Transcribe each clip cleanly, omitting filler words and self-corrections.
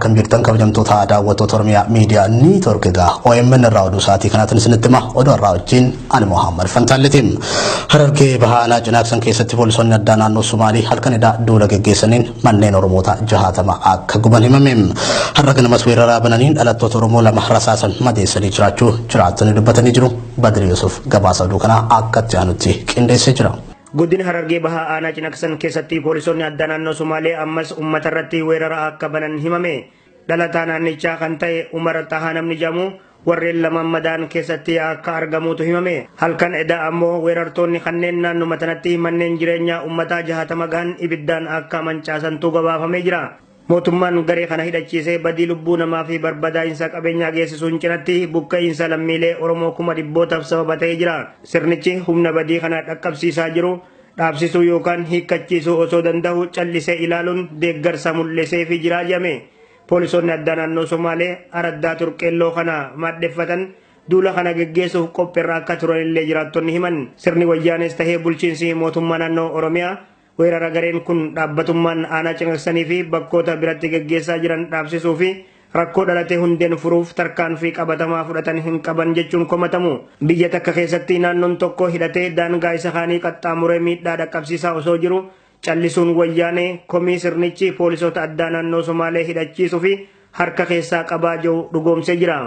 akkam jirtan kabajamtoota daawwattoota Oromiyaa Miidiyaa Niitoorkiigaa OMN irraa oduu sa'aatii kanaatiin isinitti hima oduu irraa wajjin ani Muhammad Fantaalletiin Harargee Bahaanaa Cinaaksan keessatti poolisoonni addaa naannoo Sumaalii halkan edaa duula geggeessaniin manneen Oromoota 60 akka guban himame. Har'a ganamas weeraraa bananiin dhalattoota Oromoo lama rasaasan madeessanii jiraachuu jiraattonni dubbatanii jiru. Badri Yusuf gabaasa oduu kanaa akkatti aanutti qindeessee jira. Godina Harargee Bahaanaa Cinaaksan keessatti poolisoonni addaa naannoo Sumaalee ammas uummata irratti weerara akka banan himame. Dhalataa naannichaa kan ta'e Umar Tahaa namni jedhamu warreen lama madaan keessatti akka argamuutu himame. Halkan edaa ammoo weerartoonni kanneen naannoo matanatti manneen jireenyaa uummataa 60 gahan ibiddaan akka mancaasantu gabaafamee jira. Mootummaan garee kana hidhachiisee badii lubbuu namaa fi barbadaa'insa qabeenyaa geessisuun cinatti buqqa'insa lammiilee Oromoo 100,000 sababa ta'ee jira. Sirnichi humna badii kana dhaqqabsiisaa jiru dhaabsisuu yookaan hiikkachiisuu osoo danda'u callisee ilaaluun deeggarsa mul'isee fi jira jedhame. Poolisoonni addaa naannoo Somaalee araddaa Turqeelloo kana maddeeffatan duula kana geggeessuuf qophiirra akka turanillee jiraattonni himan. Sirni wayyaanes tahee bulchiinsi mootummaa naannoo Oromiyaa weerara gareen kun dhaabbatummaan aanaa Cinaaksanii fi bakkoota biratti geggeessaa jiran dhaabsisuu fi rakkoo dhalatee hundeen furuuf tarkaanfii qabatamaa fudhatan hin qaban jechuun komatamu. Biyya takka keessatti naannoon tokko hidhatee daangaa isa kaanii qaxxaamuree miidhaa dhaqqabsiisaa osoo jiru callisuun wayyaanee komii sirnichi poolisoota addaa naannoo Somaalee hidhachiisuu fi harka keessaa qabaa jiru dhugoomsee jira.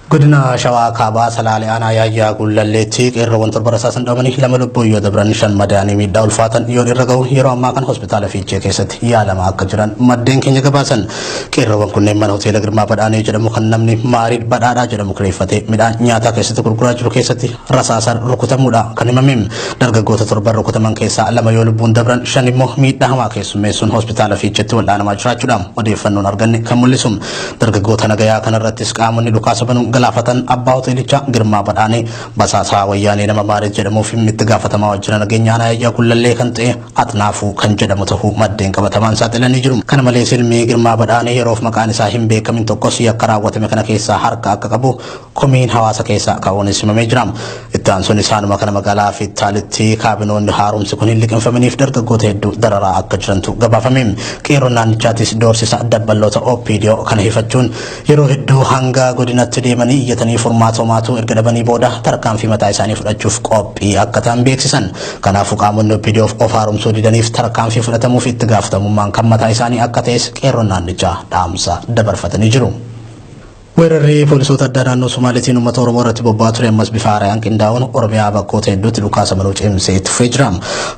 Godina Shawaa Kaabaa Salaalee Aanaa Yaayyaa Gullalleetti qeerroowwan torba rasaasan dhabamanii lama lubbuu yoo dabran 5 madaa'anii miidhaa ulfaatan yoo irra ga'u yeroo ammaa kan hospitaala Fiichee keessatti yaalamaa akka jiran maddeen keenya gabaasan. Qeerroowwan kunneen mana hoteela Girmaa Badhaanee jedhamu kan namni Maarid Badhaadhaa jedhamu kireeffatee midhaan nyaataa keessatti gurguraa jiru keessatti rasaasan rukutamuudha kan himame. Dargaggoota torban rukutaman keessaa lama yoo lubbuun dabran 5 immoo miidhaa hamaa keessummeessuun hospitaala Fiicheetti wal'aanamaa jiraachuudha odeeffannoon arganne kan mul'isu. Dargaggoota nagayaa kanarrattis qaamonni dhukaasa banuun galaafatan abbaa hoteelichaa Girmaa Badhaanee basaasaa wayyaanee nama Maarid jedhamuuf itti gaafatamaa wajjina nageenyaa Yaayyaa Gullallee kan ta'e Atnaafuu kan jedhamu ta'uu maddeen qabatamaan saaxilanii jiru. Kana malees ilmi Girmaa Badhaanee yeroof maqaan isaa hin beekamin tokkos yakka raawwatame kana keessaa harka akka qabu komiin hawaasa keessaa ka'uunis himamee jira. Itti aansuun isaanuma kana magaalaa Fiittaalitti kaabinoonni haaromsi kun hin liqinfamaniif dargaggoota hedduu dararaa akka jirantu gabaafame. Qeerroon naannichaattis doorsisa dabballoota OPDO kana hifachuun yeroo hedduu hanga godinatti deemanii iyyatanii furmaata homaatu erga dhabanii booda tarkaanfii mataa isaanii fudhachuuf qophii akka ta'an beeksisan. Kanaafuu qaamonni OPDOf of haaromsuu didaniif tarkaanfii fudhatamuuf itti gaafatamummaan kan mataa isaanii akka ta'es qeerroon naannichaa dhaamsa dabarfatanii jiru. Weerarri poolisoota addaa naannoo Somaaliitiin uummata Oromoo irratti bobba'aa ture ammas bifa haaraan qindaa'uun Oromiyaa bakkoota hedduutti dhukaasa banuu cimsee itti fufee jira.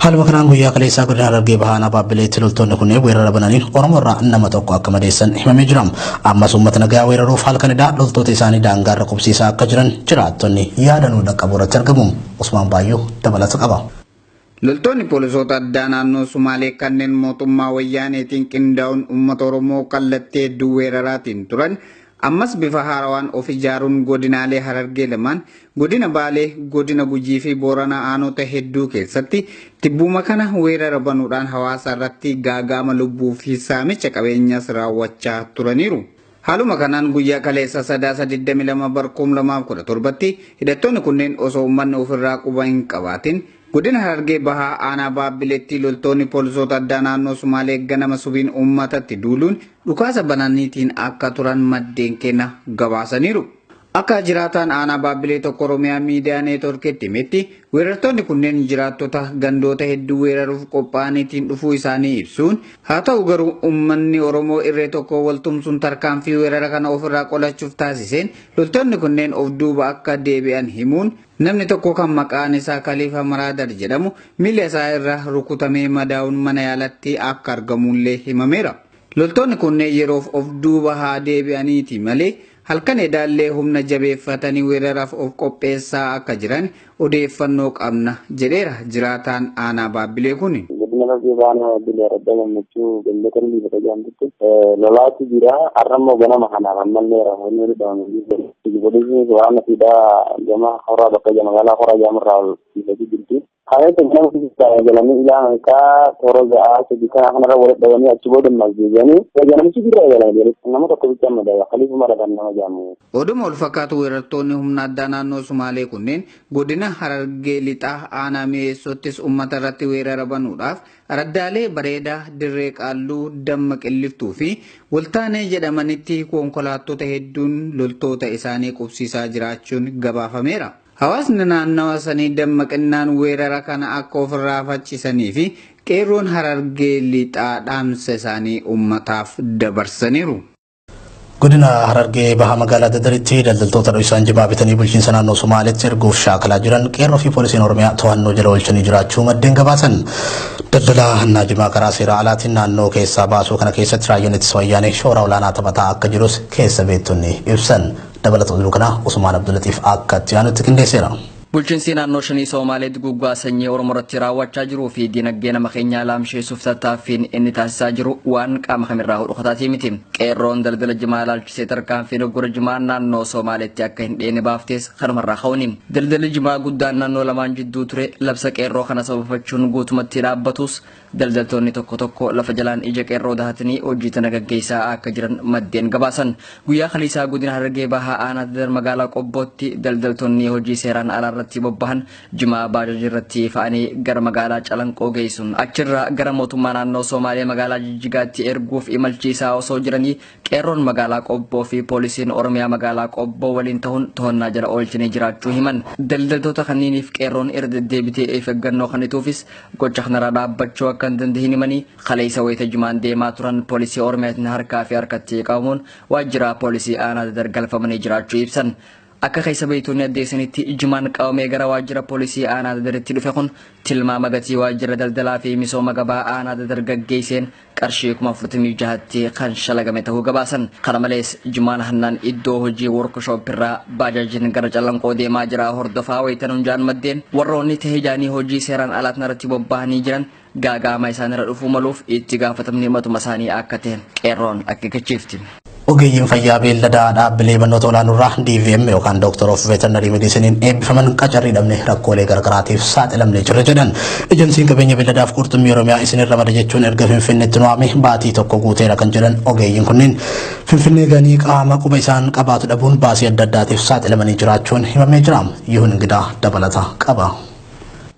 Haaluma kanaan guyyaa kaleessaa godina Harargee Bahaanaa Baabbileetti loltoonni kunneen weerara bananiin Oromoo irraa nama tokko akka madeessan himamee jira. Ammas uummata nagaa weeraruuf halkan edaa loltoota isaanii daangaarra qubsiisaa akka jiran jiraattonni yaadanuu dhaqqabuu irratti argamu. Usmaan Baayyoo dabalata qaba. Loltoonni poolisoota addaa naannoo Sumaalee kanneen mootummaa wayyaaneetiin qindaa'uun uummata Oromoo kallattii hedduu weeraraatiin turan ammas bifa haarawaan of ijaaruun godinaalee Harargee lamaan godina Baalee, godina Gujii fi Booranaa aanota hedduu keessatti tibbuma kana weerara banuudhaan hawaasa irratti gaagama lubbuu fi saamicha qabeenyaas raawwachaa turaniiru. Haaluma kanaan guyyaa kaleessa sadaasa 22 barkuum 2017tti hidhattoonni kunneen osoo uummanni ofirraa quba hin qabaatin godina Harargee Bahaa aanaa Baabbileetti loltoonni poolisoota addaa naannoo Sumaalee ganama subiin uummatatti duuluun dhukaasa bananiitiin akka turan maddeen keenya gabaasaniiru. Akka jiraataan aanaa Baabbilee tokko Oromiyaa Miidiyaa Neetwoorkiitti himetti weerartoonni kunneen jiraattota gandoota hedduu weeraruuf qophaa'aniitiin dhufuu isaanii ibsuun haa ta'u garuu uummanni Oromoo irree tokko waltumsuun tarkaanfii weerara kana ofirraa qolachuuf taasiseen loltoonni kunneen of duuba akka deebi'an himuun namni tokko kan maqaan isaa Khalifa Maraadar jedhamu miila isaa irraa rukutamee madaa'uun mana yaalatti akka argamullee himameera. Loltoonni kunneen yeroof of duuba haa deebi'aniiti malee halkan edaallee humna jabeeffatanii weeraraaf of qopheessaa akka jiran odeeffannoo qabna jedheera jiraataan aanaa Baabbilee kuni. Harargee Bahaanaa Baabbilee adda gammachuu ganda ni jedhamtu lolaatu jira arramo ganama kana ammalleera wanni dhaamanii poolisiin waan fidaa jama hora bakka magaalaa hora jamarraa jirti. Kaya tentang kita jalan ilang ka toroga sedikit akan ada wallet dawani acubo dan masjidani jalan itu kira jalan dia nama tak bisa madaya kali pemadakan nama jamu. Oduma ulfakatu weerartoonni humna addaa naannoo Sumaalee kunneen godina Harargee lixaa aanaa mi'eessottis uummata irratti weerara banuudhaaf araddaalee bareedaa dirree qaalluu damma qilliftuu fi waltaanee jedhamanitti konkolaattota hedduun loltoota isaanii qubsiisaa jiraachuun gabaafameera. Hawaasni naannawa sanii dammaqinaan weerara kana akka ofirraa faccisanii fi qeerroon Harargee lixaa dhaamsa isaanii ummataaf dabarsaniiru. Godina Harargee baha magaalaa Dadaritti daldaltoota isaan jibaa bitanii bulchiinsa naannoo Somaaliitti erguuf shaakalaa jiran qeerroo fi poolisiin Oromiyaa to'annoo jala oolchanii jiraachuu maddeen gabaasan. Daldalaa hannaa jimaa karaa seera alaatiin naannoo keessaa baasuu kana keessatti raayyoon ittisa wayyaanee shoora olaanaa taphataa akka jirus keessa beektonni ibsan. Dabalata oduu kana Usmaan Abdulatiif akka itti aanutti qindeesseera. Bulchiinsi naannoo shanii Soomaaliyaa guggaa sanyii Oromoo irratti raawwachaa jiruu fi dinagdee nama keenyaa laamsheessuuf tattaaffiin inni taasisaa jiru waan qaama kamirraa dhokataatii miti. Qeerroon daldala jimaa ilaalchisee tarkaanfiin oggura jimaa naannoo Soomaaliyaatti akka hin dheene baaftees kanumarraa ka'uuni. Daldalli jimaa guddaan naannoo lamaan jidduu ture labsa qeerroo kana sababachuun guutumatti dhaabbatus daldaltoonni tokko tokko lafa jalaan ija qeerroo dahatanii hojii tana gaggeessaa akka jiran maddeen gabaasan. Guyyaa kaliisaa godina Harargee bahaa aanaa Dadar magaalaa Qobbootti daldaltoonni hojii seeraan alaa irratti bobbahan jimaa baajajii irratti fa'anii gara magaalaa Calanqoo geessuun achirraa gara mootummaa naannoo Soomaaliyaa magaalaa Jijjigaatti erguuf imalchiisaa osoo jiranii qeerroon magaalaa Qobboo fi poolisiin Oromiyaa magaalaa Qobboo waliin ta'uun to'annaa jala oolchanii jiraachuu himan. Daldaltoota kanniiniif qeerroon irra deddeebitee eeggannoo kanituufis gocha kanarraa dhaabbachuu akka hin dandeenye himanii kaleessa wayita jimaan deemaa turan poolisii Oromiyaatiin harkaa fi harkatti qabamuun waajjira poolisii aanaa Dadar galfamanii jiraachuu ibsan. Akka keessa beeytoonni addeessanitti jimaan qabamee gara waajjira poolisii aanaa Dadaritti dhufe kun tilmaama gatii waajjira daldalaa fi misooma gabaa aanaa Dadar gaggeesseen qarshii 46,000tti kan shalagame ta'uu gabaasan. Kana malees jimaan hannaan iddoo hojii workshop irraa baajaajiin gara Calanqoo deemaa jira hordofaa wayitan hunjaan maddeen warroonni tahee jaanii hojii seeraan alaatiin irratti bobba'anii jiran gaagaama isaanirra dhufuu maluuf itti gaafatamni matuma isaanii akka ta'an qeerroon akeekachiifti. Ogeeyyiin fayyaa beelladaa dhaabbilee barnoota olaanoorraa DVM yookaan Doctor of Veterinary Medicine eebbifaman qacarrii dhabne rakkoolee gargaraatiif saaxilamnee jirra jedhan. Ejensiin qabeenya beelladaaf qurxummii Oromiyaa isinirra mada jechuun erga Finfinneetti nuwaame baatii tokko guuteera kan jedhan ogeeyyiin kunneen Finfinnee ganii qaama quba isaan qabaatu dhabuun baasii adda addaatiif saaxilamanii jiraachuun himamee jira. Yuhun Ingidaa dabalata qaba.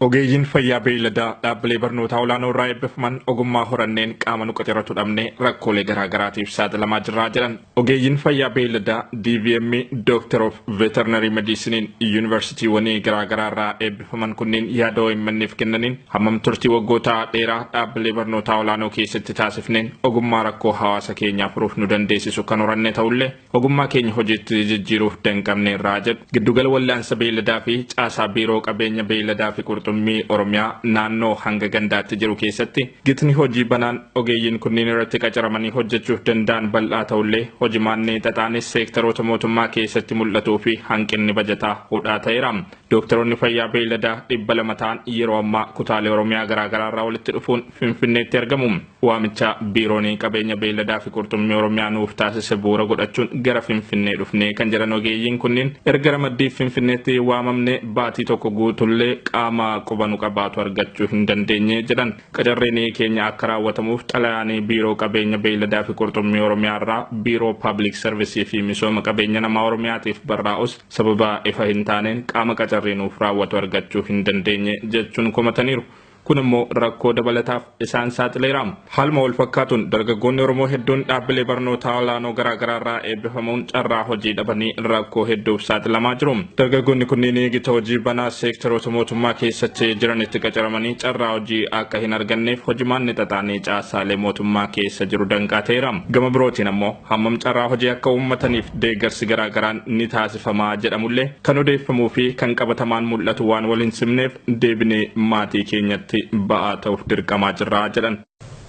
Ogeeyyiin fayyaa beelladaa dhaabbilee barnoota olaanoo irraa eebbifaman ogummaa horanneen qaama nu qacaratu dhabne rakkoolee garaagaraatiif saaxilamaa jirraa jedhan. Ogeeyyiin fayyaa beelladaa DVM Doctor of Veterinary Medicine yuunivarsiitiiwwanii garaagaraa irraa eebbifaman kunneen yaada OMN'f kennaniin hammam turtii waggoota dheeraa dhaabbilee barnoota olaanoo keessatti taasifneen ogummaa rakkoo hawaasa keenyaa furuuf nu dandeessisu kan horanne ta'ullee ogummaa keenya hojiitti jijjiiruuf danqabne irraa jedhu. Giddugala wallaansa beelladaa fi caasaa biiroo qabeenya beelladaa fi qurxummii Oromiyaa naannoo hanga gandaatti jiru keessatti gitni hojii banaan ogeeyyiin kunniin irratti qacaramanii hojjechuuf danda'an bal'aa ta'ullee hojimaannee xaxaanis seektaroota mootummaa keessatti mul'atuu fi hanqinni bajataa hudhaa ta'eera. Dooktaroonni fayyaa beelladaa 200 ta'an yeroo ammaa kutaalee Oromiyaa garaagaraa irraa walitti dhufuun Finfinneetti argamu. Waamicha biiroon qabeenya beelladaa fi qurxummii Oromiyaa nuuf taasise bu'uura godhachuun gara Finfinnee dhufnee kan jedhan ogeeyyiin kunniin erga ramaddiif Finfinneetti waamamne baatii tokko guutullee qaama qubanu qabaatu argachuu hin dandeenye jedhan. Qacarreen keenya akka raawwatamuuf xalayaanii biiroo qabeenya beelladaa fi qurxummii Oromiyaa irraa biiroo Public Service fi misooma qabeenya namaa Oromiyaatiif barraa'us sababa ifa hin taaneen qaama qacarreenuuf raawwatu argachuu hin dandeenye jechuun komataniiru. Kun immoo rakkoo dabalataaf isaan saaxileera. Haaluma wal fakkaatuun dargaggoonni Oromoo hedduun dhaabbilee barnoota olaanoo garaagaraa irraa eebbifamuun carraa hojii dhabanii rakkoo hedduuf saaxilamaa jiru. Dargaggoonni kunneen gita hojii banaa seektaroota mootummaa keessatti jiranitti qacaramanii carraa hojii akka hin arganneef hojimaanni xaxaanii caasaalee mootummaa keessa jiru danqaateera. Gama birootiin ammoo hammam carraa hojii akka uummataniif deeggarsi garaagaraan ni taasifamaa jedhamullee kan odeeffamuu fi kan qabatamaan mul'atu waan wal hin simneef deebinee maatii keenyatti ba'aa ta'uuf dirqamaa jirraa jedhan.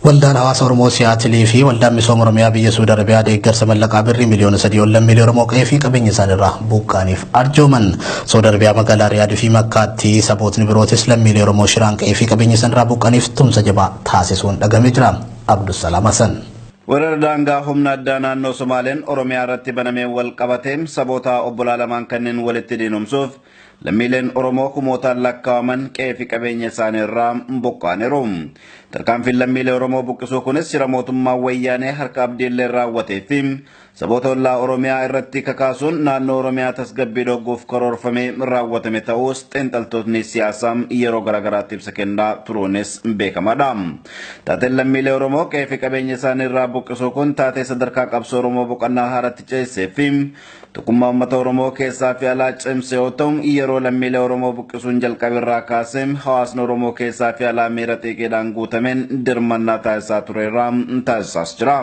Waldaan hawaasa Oromoo Siyaatilii fi waldaan misooma Oromiyaa biyya Suudi Arabiyaa deeggarsa mallaqaa birrii miliyoona 3 lammiilee Oromoo qe'ee fi qabeenya isaaniirraa buqqaaniif arjooman. Suudi Arabiyaa magaalaa Riyaadii fi Makkaatti sabootni birootis lammiilee Oromoo shiraan qe'ee fi qabeenya isaaniirraa buqqaaniif tumsa jabaa taasisuun dhagamee jira. Abdusalaam Hasan. Warra daangaa humna addaa naannoo Somaaleen Oromiyaa irratti banamee wal qabateen saboota obbolaa lamaan kanneen walitti diinumsuuf lammiileen Oromoo kumootaan lakkaa'aman qe'ee fi qabeenya isaanii irraa buqqa'aniiru. Tarkaanfiin lammiilee Oromoo buqqisuu kunis shira mootummaa wayyaanee harka abdiillee raawwatee fi saboota ollaa Oromiyaa irratti kakaasuun naannoo Oromiyaa tasgabbii dhorkuuf karoorfamee raawwatame ta'us xiinxaltoonni siyaasaa yeroo garaagaraatti ibsa kennaa turuunis beekamaadha. Taateen lammiilee Oromoo qe'ee fi qabeenya isaanii irraa buqqisuu kun taatee sadarkaa qabsoo Oromoo boqonnaa haaratti ceesee fi tokkummaa uummata Oromoo keessaa fi alaa cimse yoo ta'u yeroo lammiilee Oromoo buqqisuun jalqabe irraa kaasee hawaasni Oromoo keessaa fi alaa miira xiiqiidhaan guutameen dirmannaa taasisaa tureerraa taasisaas jira.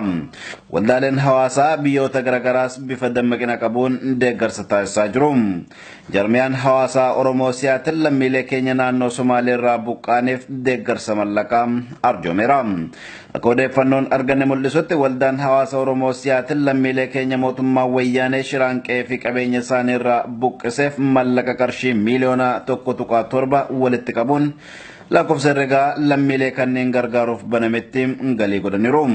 Waldaaleen hawaasaa biyyoota garaagaraas bifa dammaqina qabuun deeggarsa taasisaa jiru. Jarmiyaan hawaasaa Oromoo Siyaatil lammiilee keenya naannoo Somaalee irraa buqqaaniif deeggarsa mallaqaa arjoomeera. Akka odeeffannoon arganne mul'isutti waldaan hawaasa Oromoo Siyaatil lammiilee keenya mootummaa wayyaanee shiraan qe'ee fi qabeenya isaanii irraa buqqiseef mallaqa qarshii miliyoona 1.7 walitti qabuun lakkoofsa herregaa lammiilee kanneen gargaaruuf banametti galii godhaniiru.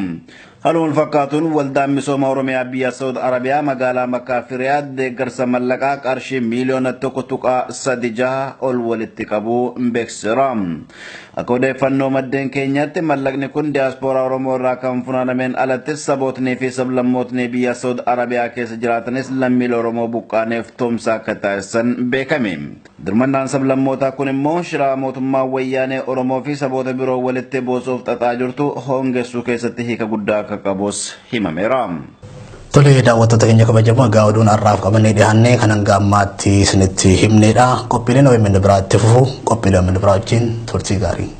Haaluma fakkaatuun waldaan misooma Oromiyaa biyya Saudi Arabiyaa magaalaa Makkaa fi Riyaad deeggarsa mallaqaa qarshii miliyoona 1.36 ol walitti qabuu beeksiseera. Akka odeeffannoo maddeen keenyatti mallaqni kun diyaaspooraa Oromoo irraa kan funaanameen alatti sabootni fi sablammootni biyya Saudi Arabiyaa keessa jiraatanis lammiilee Oromoo buqqaaneef tumsa akka taasisan beekame. Dirmannaan sablammootaa kun immoo shira mootummaa wayyaanee Oromoo fi saboota biroo walitti buusuuf xaxaa jirtu hoongessuu keessatti hiika guddaa akka qabus himameera. Tole daawwattoota keenya kabajamoo egaa oduun har'aaf qabannee dhiyaannee kan hanga ammaatti isinitti himneedha. Qophiileen OMN biraatti fufu qophiilee OMN biraa wajjin turtii gaarii.